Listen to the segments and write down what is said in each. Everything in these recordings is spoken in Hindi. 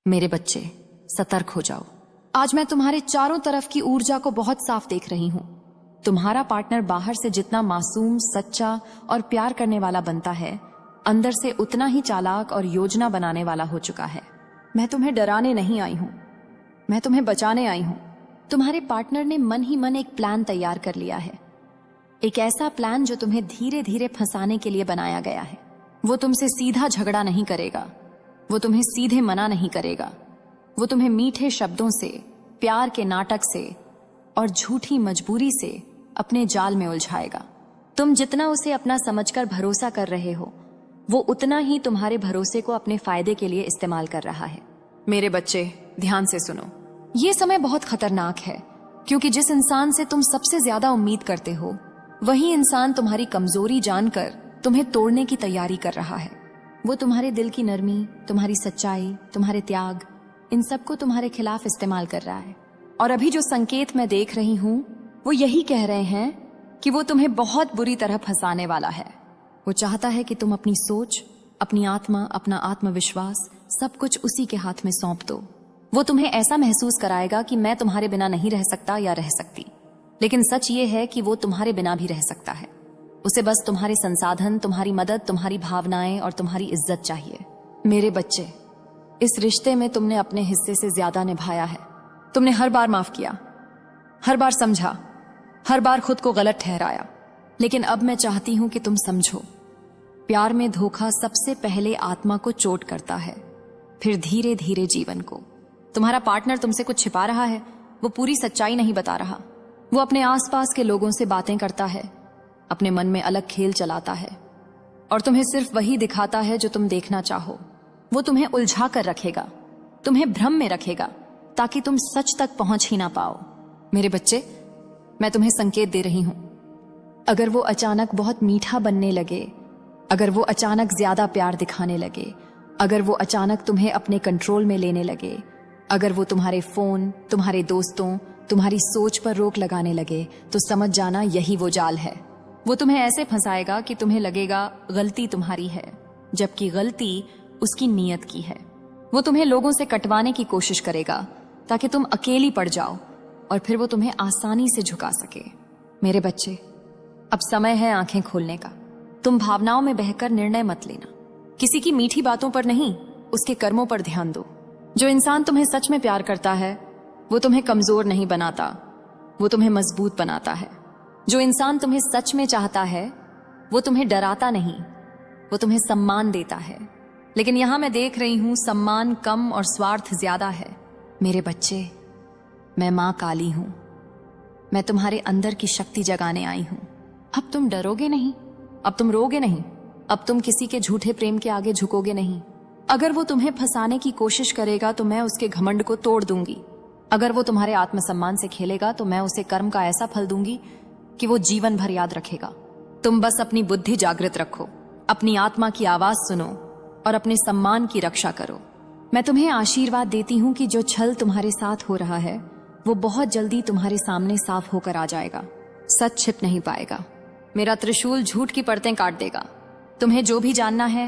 मेरे बच्चे, सतर्क हो जाओ। आज मैं तुम्हारे चारों तरफ की ऊर्जा को बहुत साफ देख रही हूं। तुम्हारा पार्टनर बाहर से जितना मासूम, सच्चा और प्यार करने वाला बनता है, अंदर से उतना ही चालाक और योजना बनाने वाला हो चुका है। मैं तुम्हें डराने नहीं आई हूं, मैं तुम्हें बचाने आई हूं। तुम्हारे पार्टनर ने मन ही मन एक प्लान तैयार कर लिया है, एक ऐसा प्लान जो तुम्हें धीरे धीरे फंसाने के लिए बनाया गया है। वो तुमसे सीधा झगड़ा नहीं करेगा, वो तुम्हें सीधे मना नहीं करेगा। वो तुम्हें मीठे शब्दों से, प्यार के नाटक से और झूठी मजबूरी से अपने जाल में उलझाएगा। तुम जितना उसे अपना समझकर भरोसा कर रहे हो, वो उतना ही तुम्हारे भरोसे को अपने फायदे के लिए इस्तेमाल कर रहा है। मेरे बच्चे, ध्यान से सुनो। ये समय बहुत खतरनाक है, क्योंकि जिस इंसान से तुम सबसे ज्यादा उम्मीद करते हो, वही इंसान तुम्हारी कमजोरी जानकर तुम्हें तोड़ने की तैयारी कर रहा है। वो तुम्हारे दिल की नरमी, तुम्हारी सच्चाई, तुम्हारे त्याग, इन सबको तुम्हारे खिलाफ इस्तेमाल कर रहा है। और अभी जो संकेत मैं देख रही हूं, वो यही कह रहे हैं कि वो तुम्हें बहुत बुरी तरह फंसाने वाला है। वो चाहता है कि तुम अपनी सोच, अपनी आत्मा, अपना आत्मविश्वास सब कुछ उसी के हाथ में सौंप दो। वो तुम्हें ऐसा महसूस कराएगा कि मैं तुम्हारे बिना नहीं रह सकता या रह सकती, लेकिन सच ये है कि वो तुम्हारे बिना भी रह सकता है। उसे बस तुम्हारे संसाधन, तुम्हारी मदद, तुम्हारी भावनाएं और तुम्हारी इज्जत चाहिए। मेरे बच्चे, इस रिश्ते में तुमने अपने हिस्से से ज्यादा निभाया है। तुमने हर बार माफ किया, हर बार समझा, हर बार खुद को गलत ठहराया। लेकिन अब मैं चाहती हूं कि तुम समझो, प्यार में धोखा सबसे पहले आत्मा को चोट करता है, फिर धीरे धीरे जीवन को। तुम्हारा पार्टनर तुमसे कुछ छिपा रहा है, वो पूरी सच्चाई नहीं बता रहा। वो अपने आसपास के लोगों से बातें करता है, अपने मन में अलग खेल चलाता है और तुम्हें सिर्फ वही दिखाता है जो तुम देखना चाहो। वो तुम्हें उलझा कर रखेगा, तुम्हें भ्रम में रखेगा, ताकि तुम सच तक पहुंच ही ना पाओ। मेरे बच्चे, मैं तुम्हें संकेत दे रही हूं। अगर वो अचानक बहुत मीठा बनने लगे, अगर वो अचानक ज्यादा प्यार दिखाने लगे, अगर वो अचानक तुम्हें अपने कंट्रोल में लेने लगे, अगर वो तुम्हारे फोन, तुम्हारे दोस्तों, तुम्हारी सोच पर रोक लगाने लगे, तो समझ जाना यही वो जाल है। वो तुम्हें ऐसे फंसाएगा कि तुम्हें लगेगा गलती तुम्हारी है, जबकि गलती उसकी नीयत की है। वो तुम्हें लोगों से कटवाने की कोशिश करेगा ताकि तुम अकेली पड़ जाओ और फिर वो तुम्हें आसानी से झुका सके। मेरे बच्चे, अब समय है आंखें खोलने का। तुम भावनाओं में बहकर निर्णय मत लेना। किसी की मीठी बातों पर नहीं, उसके कर्मों पर ध्यान दो। जो इंसान तुम्हें सच में प्यार करता है, वो तुम्हें कमजोर नहीं बनाता, वो तुम्हें मजबूत बनाता है। जो इंसान तुम्हें सच में चाहता है, वो तुम्हें डराता नहीं, वो तुम्हें सम्मान देता है। लेकिन यहां मैं देख रही हूं, सम्मान कम और स्वार्थ ज्यादा है। मेरे बच्चे, मैं मां काली हूं। मैं तुम्हारे अंदर की शक्ति जगाने आई हूं। अब तुम डरोगे नहीं, अब तुम रोगे नहीं, अब तुम किसी के झूठे प्रेम के आगे झुकोगे नहीं। अगर वो तुम्हें फंसाने की कोशिश करेगा तो मैं उसके घमंड को तोड़ दूंगी। अगर वो तुम्हारे आत्मसम्मान से खेलेगा तो मैं उसे कर्म का ऐसा फल दूंगी कि वो जीवन भर याद रखेगा। तुम बस अपनी बुद्धि जागृत रखो, अपनी आत्मा की आवाज सुनो और अपने सम्मान की रक्षा करो। मैं तुम्हें आशीर्वाद देती हूं कि जो छल तुम्हारे साथ हो रहा है, वो बहुत जल्दी तुम्हारे सामने साफ होकर आ जाएगा। सच छिप नहीं पाएगा। मेरा त्रिशूल झूठ की परतें काट देगा। तुम्हें जो भी जानना है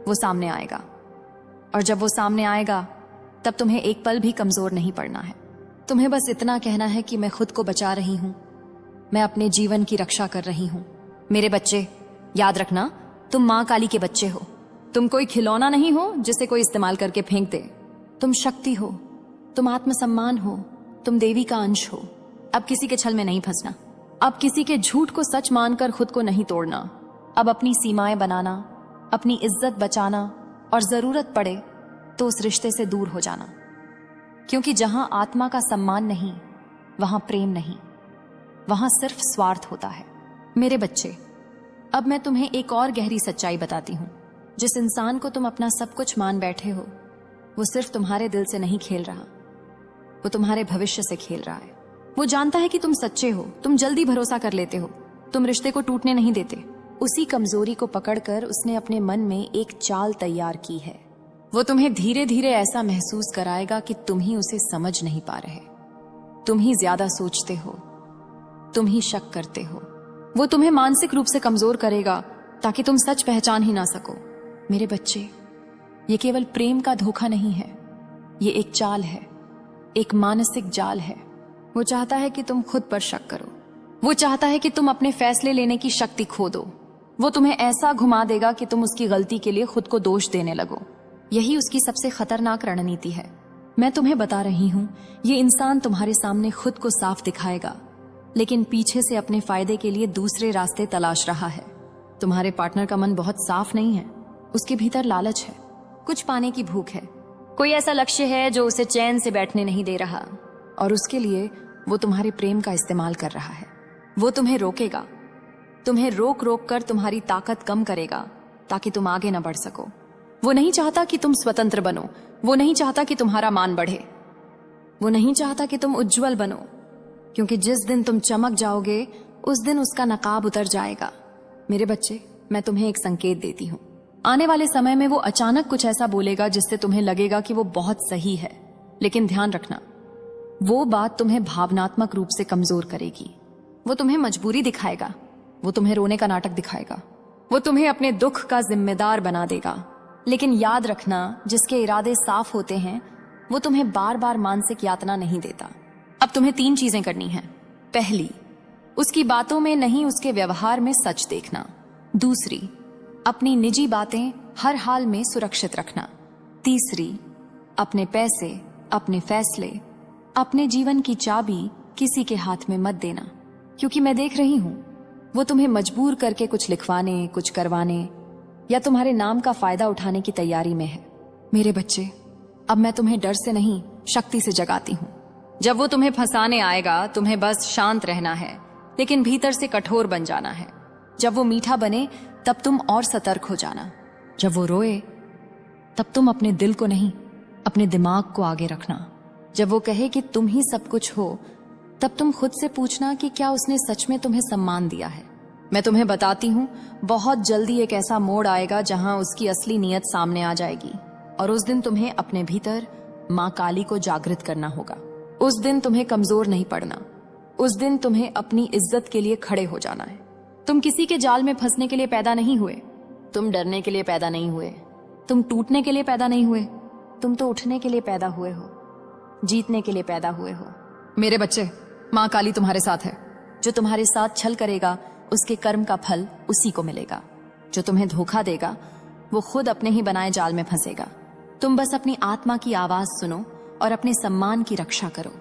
वो सामने आएगा, और जब वो सामने आएगा तब तुम्हें एक पल भी कमजोर नहीं पड़ना है। तुम्हें बस इतना कहना है कि मैं खुद को बचा रही हूं, मैं अपने जीवन की रक्षा कर रही हूं। मेरे बच्चे, याद रखना, तुम मां काली के बच्चे हो। तुम कोई खिलौना नहीं हो जिसे कोई इस्तेमाल करके फेंक दे। तुम शक्ति हो, तुम आत्मसम्मान हो, तुम देवी का अंश हो। अब किसी के छल में नहीं फंसना, अब किसी के झूठ को सच मानकर खुद को नहीं तोड़ना। अब अपनी सीमाएं बनाना, अपनी इज्जत बचाना और जरूरत पड़े तो उस रिश्ते से दूर हो जाना। क्योंकि जहां आत्मा का सम्मान नहीं, वहां प्रेम नहीं, वहां सिर्फ स्वार्थ होता है। मेरे बच्चे, अब मैं तुम्हें एक और गहरी सच्चाई बताती हूं। जिस इंसान को तुम अपना सब कुछ मान बैठे हो, वो सिर्फ तुम्हारे दिल से नहीं खेल रहा, वो तुम्हारे भविष्य से खेल रहा है। वो जानता है कि तुम सच्चे हो, तुम जल्दी भरोसा कर लेते हो, तुम रिश्ते को टूटने नहीं देते। उसी कमजोरी को पकड़कर उसने अपने मन में एक चाल तैयार की है। वो तुम्हें धीरे धीरे ऐसा महसूस कराएगा कि तुम ही उसे समझ नहीं पा रहे, तुम ही ज्यादा सोचते हो, तुम ही शक करते हो। वो तुम्हें मानसिक रूप से कमजोर करेगा ताकि तुम सच पहचान ही ना सको। मेरे बच्चे, ये केवल प्रेम का धोखा नहीं है, ये एक चाल है, एक मानसिक जाल है। वो चाहता है कि तुम खुद पर शक करो। वो चाहता है कि तुम अपने फैसले लेने की शक्ति खो दो। वो तुम्हें ऐसा घुमा देगा कि तुम उसकी गलती के लिए खुद को दोष देने लगो। यही उसकी सबसे खतरनाक रणनीति है। मैं तुम्हें बता रही हूं, ये इंसान तुम्हारे सामने खुद को साफ दिखाएगा, लेकिन पीछे से अपने फायदे के लिए दूसरे रास्ते तलाश रहा है। तुम्हारे पार्टनर का मन बहुत साफ नहीं है। उसके भीतर लालच है, कुछ पाने की भूख है, कोई ऐसा लक्ष्य है जो उसे चैन से बैठने नहीं दे रहा, और उसके लिए वो तुम्हारे प्रेम का इस्तेमाल कर रहा है। वो तुम्हें रोकेगा, तुम्हें रोक रोक कर तुम्हारी ताकत कम करेगा ताकि तुम आगे न बढ़ सको। वो नहीं चाहता कि तुम स्वतंत्र बनो। वो नहीं चाहता कि तुम्हारा मान बढ़े। वो नहीं चाहता कि तुम उज्जवल बनो, क्योंकि जिस दिन तुम चमक जाओगे उस दिन उसका नकाब उतर जाएगा। मेरे बच्चे, मैं तुम्हें एक संकेत देती हूँ। आने वाले समय में वो अचानक कुछ ऐसा बोलेगा जिससे तुम्हें लगेगा कि वो बहुत सही है, लेकिन ध्यान रखना, वो बात तुम्हें भावनात्मक रूप से कमजोर करेगी। वो तुम्हें मजबूरी दिखाएगा, वो तुम्हें रोने का नाटक दिखाएगा, वो तुम्हें अपने दुख का जिम्मेदार बना देगा। लेकिन याद रखना, जिसके इरादे साफ होते हैं वो तुम्हें बार बार मानसिक यातना नहीं देता। अब तुम्हें 3 चीजें करनी हैं। पहली, उसकी बातों में नहीं उसके व्यवहार में सच देखना। दूसरी, अपनी निजी बातें हर हाल में सुरक्षित रखना। तीसरी, अपने पैसे, अपने फैसले, अपने जीवन की चाबी किसी के हाथ में मत देना, क्योंकि मैं देख रही हूं वो तुम्हें मजबूर करके कुछ लिखवाने, कुछ करवाने या तुम्हारे नाम का फायदा उठाने की तैयारी में है। मेरे बच्चे, अब मैं तुम्हें डर से नहीं, शक्ति से जगाती हूं। जब वो तुम्हें फंसाने आएगा, तुम्हें बस शांत रहना है, लेकिन भीतर से कठोर बन जाना है। जब वो मीठा बने तब तुम और सतर्क हो जाना। जब वो रोए तब तुम अपने दिल को नहीं, अपने दिमाग को आगे रखना। जब वो कहे कि तुम ही सब कुछ हो, तब तुम खुद से पूछना कि क्या उसने सच में तुम्हें सम्मान दिया है। मैं तुम्हें बताती हूं, बहुत जल्दी एक ऐसा मोड़ आएगा जहां उसकी असली नीयत सामने आ जाएगी, और उस दिन तुम्हें अपने भीतर मां काली को जागृत करना होगा। उस दिन तुम्हें कमजोर नहीं पड़ना। उस दिन तुम्हें अपनी इज्जत के लिए खड़े हो जाना है। तुम किसी के जाल में फंसने के लिए पैदा नहीं हुए। तुम डरने के लिए पैदा नहीं हुए। तुम टूटने के लिए पैदा नहीं हुए। तुम तो उठने के लिए पैदा हुए हो, जीतने के लिए पैदा हुए हो। मेरे बच्चे, मां काली तुम्हारे साथ है। जो तुम्हारे साथ छल करेगा उसके कर्म का फल उसी को मिलेगा। जो तुम्हें धोखा देगा वो खुद अपने ही बनाए जाल में फंसेगा। तुम बस अपनी आत्मा की आवाज सुनो और अपने सम्मान की रक्षा करो।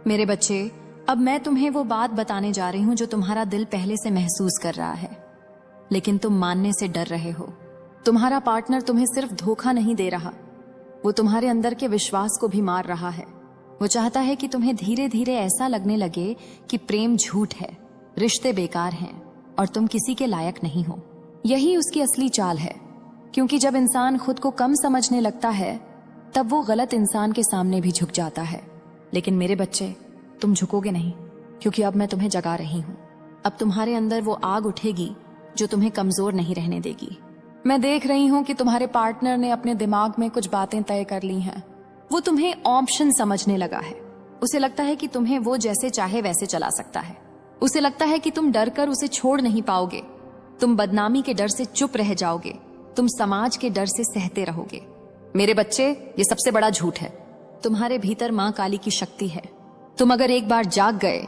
मेरे बच्चे, अब मैं तुम्हें वो बात बताने जा रही हूं जो तुम्हारा दिल पहले से महसूस कर रहा है, लेकिन तुम मानने से डर रहे हो। तुम्हारा पार्टनर तुम्हें सिर्फ धोखा नहीं दे रहा, वो तुम्हारे अंदर के विश्वास को भी मार रहा है। वो चाहता है कि तुम्हें धीरे धीरे ऐसा लगने लगे कि प्रेम झूठ है, रिश्ते बेकार हैं और तुम किसी के लायक नहीं हो। यही उसकी असली चाल है, क्योंकि जब इंसान खुद को कम समझने लगता है तब वो गलत इंसान के सामने भी झुक जाता है। लेकिन मेरे बच्चे, तुम झुकोगे नहीं, क्योंकि अब मैं तुम्हें जगा रही हूं। अब तुम्हारे अंदर वो आग उठेगी जो तुम्हें कमजोर नहीं रहने देगी। मैं देख रही हूं कि तुम्हारे पार्टनर ने अपने दिमाग में कुछ बातें तय कर ली हैं। वो तुम्हें ऑप्शन समझने लगा है। उसे लगता है कि तुम्हें वो जैसे चाहे वैसे चला सकता है। उसे लगता है कि तुम डर कर उसे छोड़ नहीं पाओगे। तुम बदनामी के डर से चुप रह जाओगे। तुम समाज के डर से सहते रहोगे। मेरे बच्चे, ये सबसे बड़ा झूठ है। तुम्हारे भीतर मां काली की शक्ति है। तुम अगर एक बार जाग गए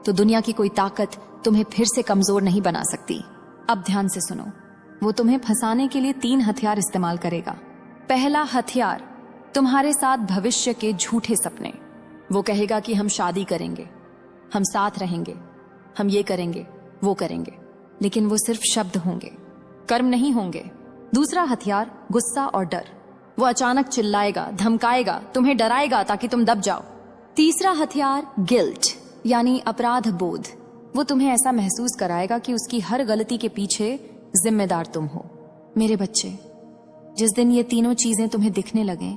तो दुनिया की कोई ताकत तुम्हें फिर से कमजोर नहीं बना सकती। अब ध्यान से सुनो, वो तुम्हें फंसाने के लिए 3 हथियार इस्तेमाल करेगा। पहला हथियार, तुम्हारे साथ भविष्य के झूठे सपने। वो कहेगा कि हम शादी करेंगे, हम साथ रहेंगे, हम ये करेंगे, वो करेंगे, लेकिन वो सिर्फ शब्द होंगे, कर्म नहीं होंगे। दूसरा हथियार, गुस्सा और डर। वो अचानक चिल्लाएगा, धमकाएगा, तुम्हें डराएगा ताकि तुम दब जाओ। तीसरा हथियार, गिल्ट यानी अपराध बोध। वो तुम्हें ऐसा महसूस कराएगा कि उसकी हर गलती के पीछे जिम्मेदार तुम हो। मेरे बच्चे, जिस दिन ये तीनों चीजें तुम्हें दिखने लगे,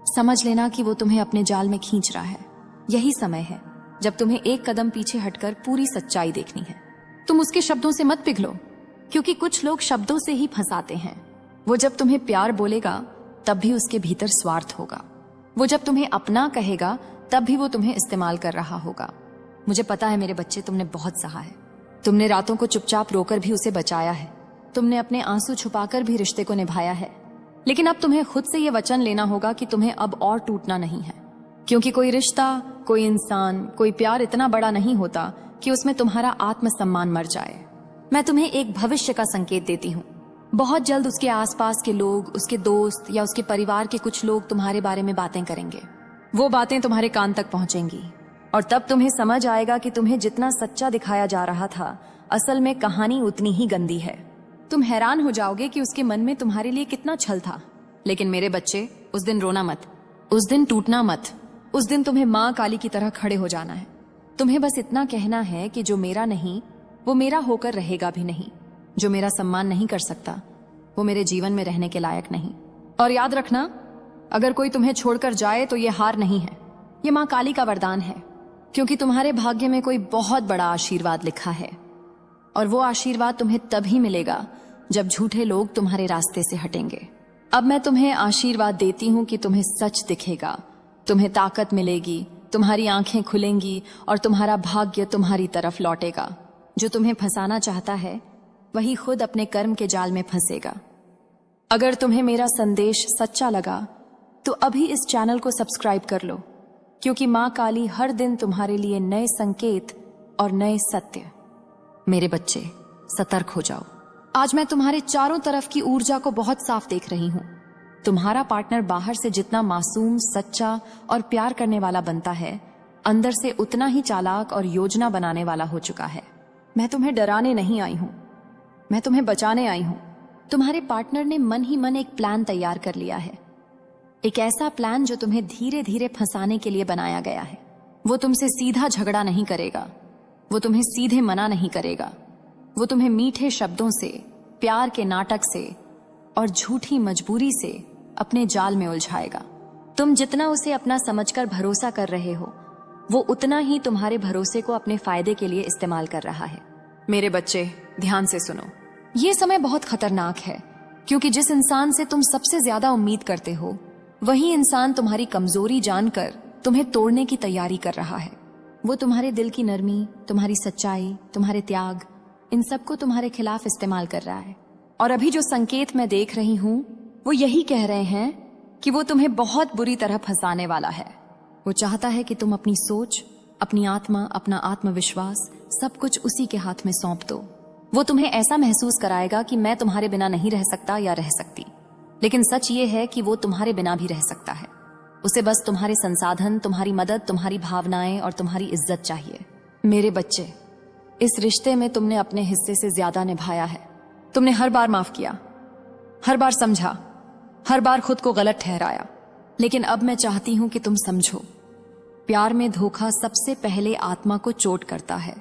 समझ लेना कि वो तुम्हें अपने जाल में खींच रहा है। यही समय है जब तुम्हें एक कदम पीछे हटकर पूरी सच्चाई देखनी है। तुम उसके शब्दों से मत पिघलो, क्योंकि कुछ लोग शब्दों से ही फंसाते हैं। वो जब तुम्हें प्यार बोलेगा तब भी उसके भीतर स्वार्थ होगा। वो जब तुम्हें अपना कहेगा तब भी वो तुम्हें इस्तेमाल कर रहा होगा। मुझे पता है मेरे बच्चे, तुमने बहुत सहा है। तुमने रातों को चुपचाप रोकर भी उसे बचाया है। तुमने अपने आंसू छुपाकर भी रिश्ते को निभाया है। लेकिन अब तुम्हें खुद से ये वचन लेना होगा कि तुम्हें अब और टूटना नहीं है, क्योंकि कोई रिश्ता, कोई इंसान, कोई प्यार इतना बड़ा नहीं होता कि उसमें तुम्हारा आत्मसम्मान मर जाए। मैं तुम्हें एक भविष्य का संकेत देती हूँ। बहुत जल्द उसके आसपास के लोग, उसके दोस्त या उसके परिवार के कुछ लोग तुम्हारे बारे में बातें करेंगे। वो बातें तुम्हारे कान तक पहुंचेंगी और तब तुम्हें समझ आएगा कि तुम्हें जितना सच्चा दिखाया जा रहा था, असल में कहानी उतनी ही गंदी है। तुम हैरान हो जाओगे कि उसके मन में तुम्हारे लिए कितना छल था। लेकिन मेरे बच्चे, उस दिन रोना मत, उस दिन टूटना मत। उस दिन तुम्हें माँ काली की तरह खड़े हो जाना है। तुम्हें बस इतना कहना है कि जो मेरा नहीं वो मेरा होकर रहेगा भी नहीं। जो मेरा सम्मान नहीं कर सकता वो मेरे जीवन में रहने के लायक नहीं। और याद रखना, अगर कोई तुम्हें छोड़कर जाए तो ये हार नहीं है, ये माँ काली का वरदान है, क्योंकि तुम्हारे भाग्य में कोई बहुत बड़ा आशीर्वाद लिखा है। और वो आशीर्वाद तुम्हें तभी मिलेगा जब झूठे लोग तुम्हारे रास्ते से हटेंगे। अब मैं तुम्हें आशीर्वाद देती हूँ कि तुम्हें सच दिखेगा, तुम्हें ताकत मिलेगी, तुम्हारी आंखें खुलेंगी और तुम्हारा भाग्य तुम्हारी तरफ लौटेगा। जो तुम्हें फंसाना चाहता है वही खुद अपने कर्म के जाल में फंसेगा। अगर तुम्हें मेरा संदेश सच्चा लगा तो अभी इस चैनल को सब्सक्राइब कर लो, क्योंकि माँ काली हर दिन तुम्हारे लिए नए संकेत और नए सत्य। मेरे बच्चे, सतर्क हो जाओ। आज मैं तुम्हारे चारों तरफ की ऊर्जा को बहुत साफ देख रही हूँ। तुम्हारा पार्टनर बाहर से जितना मासूम, सच्चा और प्यार करने वाला बनता है, अंदर से उतना ही चालाक और योजना बनाने वाला हो चुका है। मैं तुम्हें डराने नहीं आई हूं, मैं तुम्हें बचाने आई हूं। तुम्हारे पार्टनर ने मन ही मन एक प्लान तैयार कर लिया है, एक ऐसा प्लान जो तुम्हें धीरे धीरे फंसाने के लिए बनाया गया है। वो तुमसे सीधा झगड़ा नहीं करेगा, वो तुम्हें सीधे मना नहीं करेगा। वो तुम्हें मीठे शब्दों से, प्यार के नाटक से और झूठी मजबूरी से अपने जाल में उलझाएगा। तुम जितना उसे अपना समझकर भरोसा कर रहे हो, वो उतना ही तुम्हारे भरोसे को अपने फायदे के लिए इस्तेमाल कर रहा है। मेरे बच्चे, ध्यान से सुनो। ये समय बहुत खतरनाक है, क्योंकि जिस इंसान से तुम सबसे ज्यादा उम्मीद करते हो, वही इंसान तुम्हारी कमजोरी जानकर तुम्हें तोड़ने की तैयारी कर रहा है। वो तुम्हारे दिल की नरमी, तुम्हारी सच्चाई, तुम्हारे त्याग, इन सबको तुम्हारे खिलाफ इस्तेमाल कर रहा है। और अभी जो संकेत मैं देख रही हूं वो यही कह रहे हैं कि वो तुम्हें बहुत बुरी तरह फंसाने वाला है। वो चाहता है कि तुम अपनी सोच, अपनी आत्मा, अपना आत्मविश्वास सब कुछ उसी के हाथ में सौंप दो। वो तुम्हें ऐसा महसूस कराएगा कि मैं तुम्हारे बिना नहीं रह सकता या रह सकती, लेकिन सच ये है कि वो तुम्हारे बिना भी रह सकता है। उसे बस तुम्हारे संसाधन, तुम्हारी मदद, तुम्हारी भावनाएं और तुम्हारी इज्जत चाहिए। मेरे बच्चे, इस रिश्ते में तुमने अपने हिस्से से ज्यादा निभाया है। तुमने हर बार माफ किया, हर बार समझा, हर बार खुद को गलत ठहराया। लेकिन अब मैं चाहती हूं कि तुम समझो, प्यार में धोखा सबसे पहले आत्मा को चोट करता है,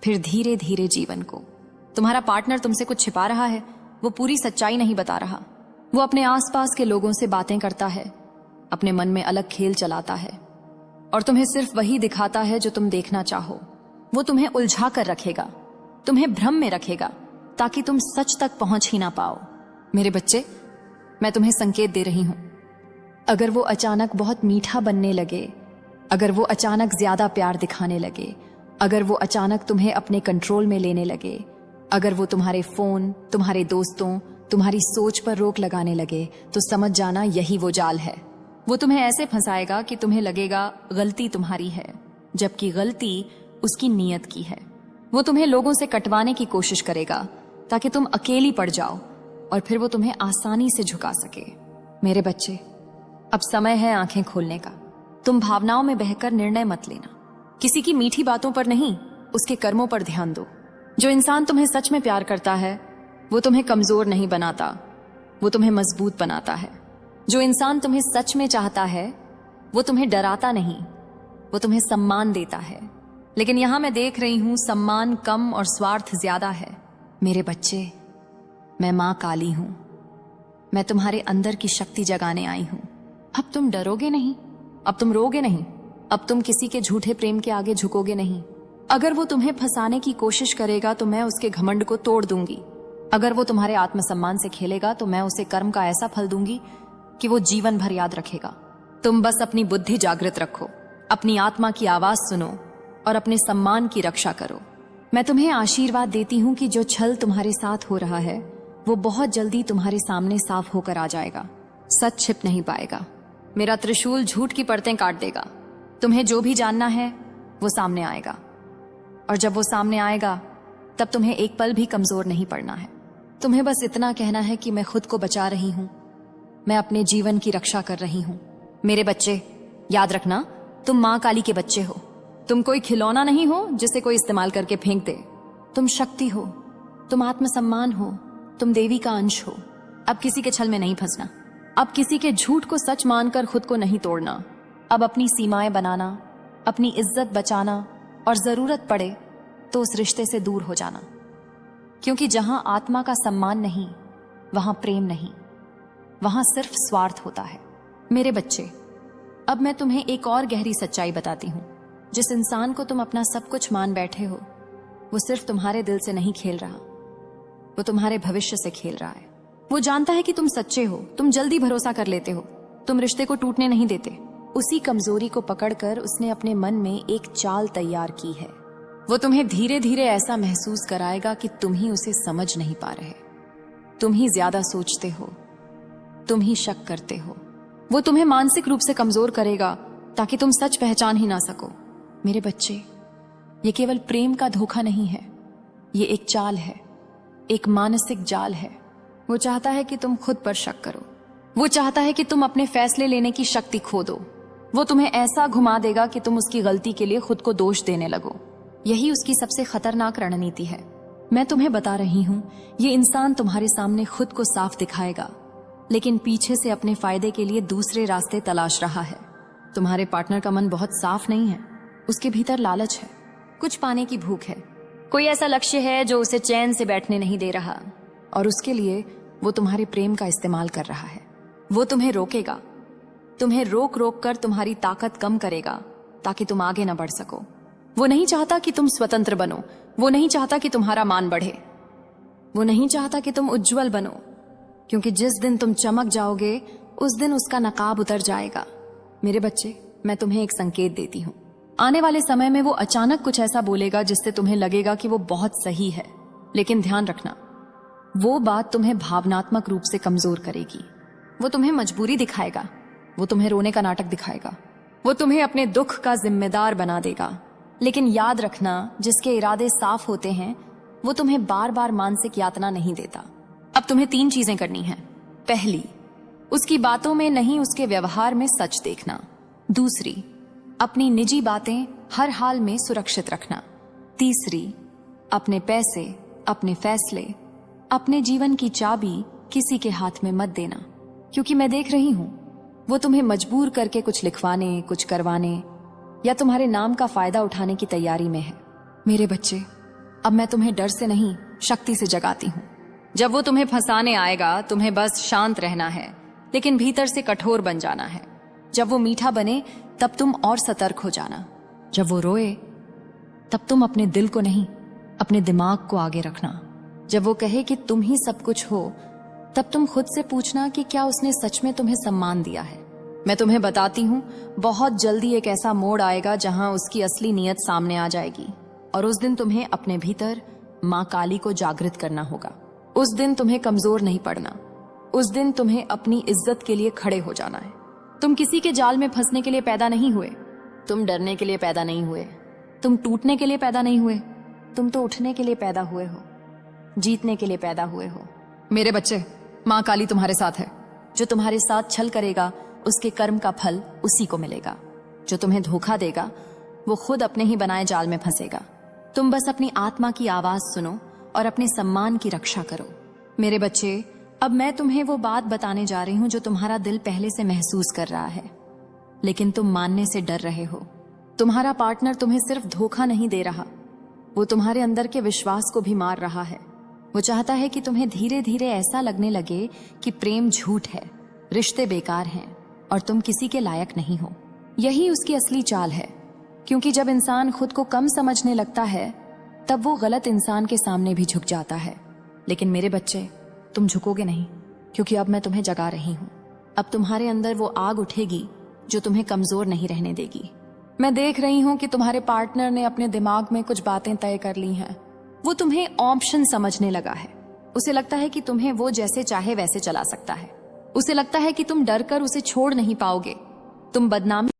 फिर धीरे धीरे जीवन को। तुम्हारा पार्टनर तुमसे कुछ छिपा रहा है, वो पूरी सच्चाई नहीं बता रहा। वो अपने आसपास के लोगों से बातें करता है, अपने मन में अलग खेल चलाता है और तुम्हें सिर्फ वही दिखाता है जो तुम देखना चाहो। वो तुम्हें उलझा कर रखेगा, तुम्हें भ्रम में रखेगा, ताकि तुम सच तक पहुंच ही ना पाओ। मेरे बच्चे, मैं तुम्हें संकेत दे रही हूं। अगर वो अचानक बहुत मीठा बनने लगे, अगर वो अचानक ज्यादा प्यार दिखाने लगे, अगर वो अचानक तुम्हें अपने कंट्रोल में लेने लगे, अगर वो तुम्हारे फोन, तुम्हारे दोस्तों, तुम्हारी सोच पर रोक लगाने लगे, तो समझ जाना यही वो जाल है। वो तुम्हें ऐसे फंसाएगा कि तुम्हें लगेगा गलती तुम्हारी है, जबकि गलती उसकी नीयत की है। वो तुम्हें लोगों से कटवाने की कोशिश करेगा ताकि तुम अकेली पड़ जाओ और फिर वो तुम्हें आसानी से झुका सके। मेरे बच्चे, अब समय है आंखें खोलने का। तुम भावनाओं में बहकर निर्णय मत लेना। किसी की मीठी बातों पर नहीं, उसके कर्मों पर ध्यान दो। जो इंसान तुम्हें सच में प्यार करता है वो तुम्हें कमजोर नहीं बनाता, वो तुम्हें मजबूत बनाता है। जो इंसान तुम्हें सच में चाहता है वो तुम्हें डराता नहीं, वो तुम्हें सम्मान देता है। लेकिन यहां मैं देख रही हूं सम्मान कम और स्वार्थ ज्यादा है। मेरे बच्चे, मैं मां काली हूं। मैं तुम्हारे अंदर की शक्ति जगाने आई हूं। अब तुम डरोगे नहीं, अब तुम रोगे नहीं, अब तुम किसी के झूठे प्रेम के आगे झुकोगे नहीं। अगर वो तुम्हें फंसाने की कोशिश करेगा तो मैं उसके घमंड को तोड़ दूंगी। अगर वो तुम्हारे आत्मसम्मान से खेलेगा तो मैं उसे कर्म का ऐसा फल दूंगी कि वो जीवन भर याद रखेगा। तुम बस अपनी बुद्धि जागृत रखो, अपनी आत्मा की आवाज सुनो और अपने सम्मान की रक्षा करो। मैं तुम्हें आशीर्वाद देती हूँ कि जो छल तुम्हारे साथ हो रहा है वो बहुत जल्दी तुम्हारे सामने साफ होकर आ जाएगा। सच छिप नहीं पाएगा। मेरा त्रिशूल झूठ की परतें काट देगा। तुम्हें जो भी जानना है वो सामने आएगा, और जब वो सामने आएगा तब तुम्हें एक पल भी कमजोर नहीं पड़ना है। तुम्हें बस इतना कहना है कि मैं खुद को बचा रही हूं, मैं अपने जीवन की रक्षा कर रही हूं। मेरे बच्चे, याद रखना, तुम मां काली के बच्चे हो। तुम कोई खिलौना नहीं हो जिसे कोई इस्तेमाल करके फेंक दे। तुम शक्ति हो, तुम आत्मसम्मान हो, तुम देवी का अंश हो। अब किसी के छल में नहीं फंसना, अब किसी के झूठ को सच मानकर खुद को नहीं तोड़ना। अब अपनी सीमाएं बनाना, अपनी इज्जत बचाना, और जरूरत पड़े तो उस रिश्ते से दूर हो जाना। क्योंकि जहां आत्मा का सम्मान नहीं, वहां प्रेम नहीं, वहां सिर्फ स्वार्थ होता है। मेरे बच्चे, अब मैं तुम्हें एक और गहरी सच्चाई बताती हूं। जिस इंसान को तुम अपना सब कुछ मान बैठे हो, वो सिर्फ तुम्हारे दिल से नहीं खेल रहा, वो तुम्हारे भविष्य से खेल रहा है। वो जानता है कि तुम सच्चे हो, तुम जल्दी भरोसा कर लेते हो, तुम रिश्ते को टूटने नहीं देते। उसी कमजोरी को पकड़कर उसने अपने मन में एक चाल तैयार की है। वो तुम्हें धीरे धीरे ऐसा महसूस कराएगा कि तुम ही उसे समझ नहीं पा रहे, तुम ही ज्यादा सोचते हो, तुम ही शक करते हो। वो तुम्हें मानसिक रूप से कमजोर करेगा ताकि तुम सच पहचान ही ना सको। मेरे बच्चे, ये केवल प्रेम का धोखा नहीं है, ये एक चाल है, एक मानसिक जाल है। वो चाहता है कि तुम खुद पर शक करो, वो चाहता है कि तुम अपने फैसले लेने की शक्ति खो दो। वो तुम्हें ऐसा घुमा देगा कि तुम उसकी गलती के लिए खुद को दोष देने लगो। यही उसकी सबसे खतरनाक रणनीति है। मैं तुम्हें बता रही हूं, ये इंसान तुम्हारे सामने खुद को साफ दिखाएगा, लेकिन पीछे से अपने फायदे के लिए दूसरे रास्ते तलाश रहा है। तुम्हारे पार्टनर का मन बहुत साफ नहीं है, उसके भीतर लालच है, कुछ पाने की भूख है, कोई ऐसा लक्ष्य है जो उसे चैन से बैठने नहीं दे रहा, और उसके लिए वो तुम्हारे प्रेम का इस्तेमाल कर रहा है। वो तुम्हें रोकेगा, तुम्हें रोक रोक कर तुम्हारी ताकत कम करेगा ताकि तुम आगे न बढ़ सको। वो नहीं चाहता कि तुम स्वतंत्र बनो, वो नहीं चाहता कि तुम्हारा मान बढ़े, वो नहीं चाहता कि तुम उज्जवल बनो, क्योंकि जिस दिन तुम चमक जाओगे उस दिन उसका नकाब उतर जाएगा। मेरे बच्चे, मैं तुम्हें एक संकेत देती हूँ। आने वाले समय में वो अचानक कुछ ऐसा बोलेगा जिससे तुम्हें लगेगा कि वो बहुत सही है, लेकिन ध्यान रखना, वो बात तुम्हें भावनात्मक रूप से कमजोर करेगी। वो तुम्हें मजबूरी दिखाएगा, वो तुम्हें रोने का नाटक दिखाएगा, वो तुम्हें अपने दुख का जिम्मेदार बना देगा। लेकिन याद रखना, जिसके इरादे साफ होते हैं वो तुम्हें बार बार मानसिक यातना नहीं देता। अब तुम्हें 3 चीजें करनी हैं। पहली, उसकी बातों में नहीं उसके व्यवहार में सच देखना। दूसरी, अपनी निजी बातें हर हाल में सुरक्षित रखना। तीसरी, अपने पैसे, अपने फैसले, अपने जीवन की चाबी किसी के हाथ में मत देना, क्योंकि मैं देख रही हूं वो तुम्हें मजबूर करके कुछ लिखवाने, कुछ करवाने या तुम्हारे नाम का फायदा उठाने की तैयारी में है। मेरे बच्चे, अब मैं तुम्हें डर से नहीं, शक्ति से जगाती हूं। जब वो तुम्हें फंसाने आएगा, तुम्हें बस शांत रहना है, लेकिन भीतर से कठोर बन जाना है। जब वो मीठा बने तब तुम और सतर्क हो जाना। जब वो रोए तब तुम अपने दिल को नहीं, अपने दिमाग को आगे रखना। जब वो कहे कि तुम ही सब कुछ हो, तब तुम खुद से पूछना कि क्या उसने सच में तुम्हें सम्मान दिया है। मैं तुम्हें बताती हूँ, बहुत जल्दी एक ऐसा मोड़ आएगा जहां उसकी असली नीयत सामने आ जाएगी, और उस दिन तुम्हें अपने भीतर मां काली को जागृत करना होगा। उस दिन तुम्हें कमजोर नहीं पड़ना, उस दिन तुम्हें अपनी इज्जत के लिए खड़े हो जाना है। तुम किसी के जाल में फंसने के लिए पैदा नहीं हुए, तुम डरने के लिए पैदा नहीं हुए, तुम टूटने के लिए पैदा नहीं हुए, तुम तो उठने के लिए पैदा हुए हो, जीतने के लिए पैदा हुए हो। मेरे बच्चे, मां काली तुम्हारे साथ है। जो तुम्हारे साथ छल करेगा उसके कर्म का फल उसी को मिलेगा। जो तुम्हें धोखा देगा वो खुद अपने ही बनाए जाल में फंसेगा। तुम बस अपनी आत्मा की आवाज सुनो और अपने सम्मान की रक्षा करो। मेरे बच्चे, अब मैं तुम्हें वो बात बताने जा रही हूं जो तुम्हारा दिल पहले से महसूस कर रहा है, लेकिन तुम मानने से डर रहे हो। तुम्हारा पार्टनर तुम्हें सिर्फ धोखा नहीं दे रहा, वो तुम्हारे अंदर के विश्वास को भी मार रहा है। वो चाहता है कि तुम्हें धीरे धीरे ऐसा लगने लगे कि प्रेम झूठ है, रिश्ते बेकार हैं और तुम किसी के लायक नहीं हो। यही उसकी असली चाल है, क्योंकि जब इंसान खुद को कम समझने लगता है तब वो गलत इंसान के सामने भी झुक जाता है। लेकिन मेरे बच्चे, तुम झुकोगे नहीं, क्योंकि अब मैं तुम्हें जगा रही हूं। अब तुम्हारे अंदर वो आग उठेगी जो तुम्हें कमजोर नहीं रहने देगी। मैं देख रही हूं कि तुम्हारे पार्टनर ने अपने दिमाग में कुछ बातें तय कर ली हैं। वो तुम्हें ऑप्शन समझने लगा है। उसे लगता है कि तुम्हें वो जैसे चाहे वैसे चला सकता है। उसे लगता है कि तुम डर कर उसे छोड़ नहीं पाओगे। तुम बदनामी